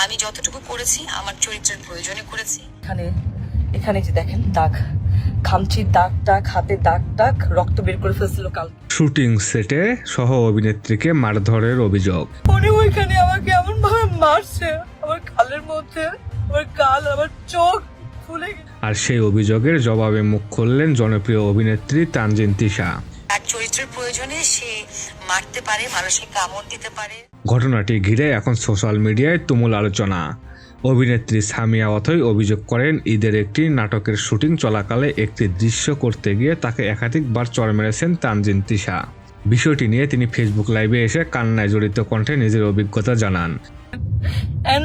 আমি যতটুকু করেছি আমার চরিত্রের প্রয়োজনে করেছি। এখানে যে দেখেন দাগ, খামচির দাগ, হাতে দাগ, রক্ত বের করে ফেলছিল কাল। শুটিং সেটে সহ অভিনেত্রীকে মারধরের অভিযোগ। উনি ওইখানে আমাকে এমন ভাবে মারছে, আমার গালের মধ্যে, আমার গাল, আমার চোখ ফুলে গেছে। আর সেই অভিযোগের জবাবে মুখ খুললেন জনপ্রিয় অভিনেত্রী তানজিন তিশা। তার চরিত্রের প্রয়োজনে সে মারতে পারে, মানুষকে কামড় দিতে পারে। ঘটনাটি ঘিরে এখন সোশ্যাল মিডিয়ায় তুমুল আলোচনা। অভিনেত্রী সামিয়া অথই অভিযোগ করেন, ঈদের একটি নাটকের শুটিং চলাকালে একটি দৃশ্য করতে গিয়ে তাকে একাধিকবার চড় মেরেছেন তানজিন তিশা। বিষয়টি নিয়ে তিনি ফেসবুক লাইভে এসে কান্নায় জড়িত কণ্ঠে নিজের অভিজ্ঞতা জানান।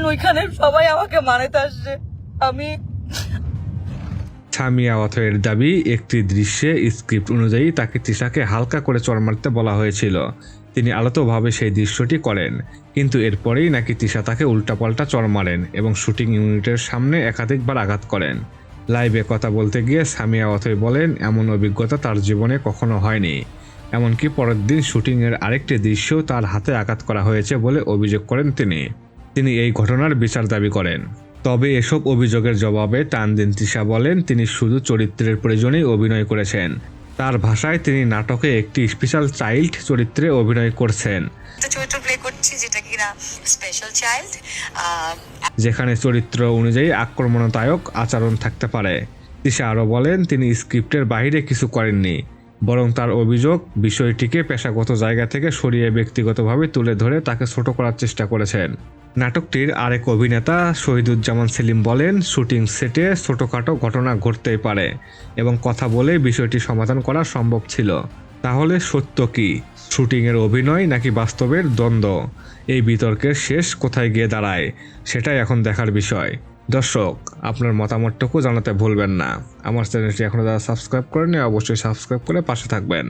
ওইখানে সবাই আমাকে মারাতে আসছে। আমি সামিয়া অথয়ের দাবি, একটি দৃশ্যে স্ক্রিপ্ট অনুযায়ী তাকে তিশাকে হালকা করে চড় মারতে বলা হয়েছিল। তিনি আলতোভাবে সেই দৃশ্যটি করেন, কিন্তু এরপরেই নাকি তিশা তাকে উল্টাপাল্টা চড় মারেন এবং শুটিং ইউনিটের সামনে একাধিকবার আঘাত করেন। লাইভে কথা বলতে গিয়ে সামিয়া অথই বলেন, এমন অভিজ্ঞতা তার জীবনে কখনো হয়নি। এমনকি পরের দিন শুটিংয়ের আরেকটি দৃশ্যেও তার হাতে আঘাত করা হয়েছে বলে অভিযোগ করেন তিনি এই ঘটনার বিচার দাবি করেন। তবে এসব অভিযোগের জবাবে তানজিন তিশা বলেন, তিনি শুধু চরিত্রের প্রয়োজনেই অভিনয় করেছেন। তার ভাষায় তিনি নাটকে একটি স্পেশাল চাইল্ড চরিত্রে অভিনয় করছেন, চরিত্র প্লে করছি যেটা কিনা স্পেশাল চাইল্ড, যেখানে চরিত্র অনুযায়ী আক্রমণাত্মক আচরণ থাকতে পারে। তিশা আরও বলেন, তিনি স্ক্রিপ্টের বাইরে কিছু করেননি, বরং তার অভিযোগ বিষয়টিকে পেশাগত জায়গা থেকে সরিয়ে ব্যক্তিগতভাবে তুলে ধরে তাকে ছোট করার চেষ্টা করেছেন। নাটকটির আরেক অভিনেতা শহীদুজ্জামান সেলিম বলেন, শুটিং সেটে ছোটখাটো ঘটনা ঘটতেই পারে এবং কথা বলে বিষয়টি সমাধান করা সম্ভব ছিল। তাহলে সত্য কি, শুটিংয়ের অভিনয় নাকি বাস্তবের দ্বন্দ্ব? এই বিতর্কের শেষ কোথায় গিয়ে দাঁড়ায় সেটাই এখন দেখার বিষয়। দর্শক, আপনার মতামতটুকু জানাতে ভুলবেন না। আমার চ্যানেলটি এখনও যারা সাবস্ক্রাইব করেনি অবশ্যই সাবস্ক্রাইব করে পাশে থাকবেন।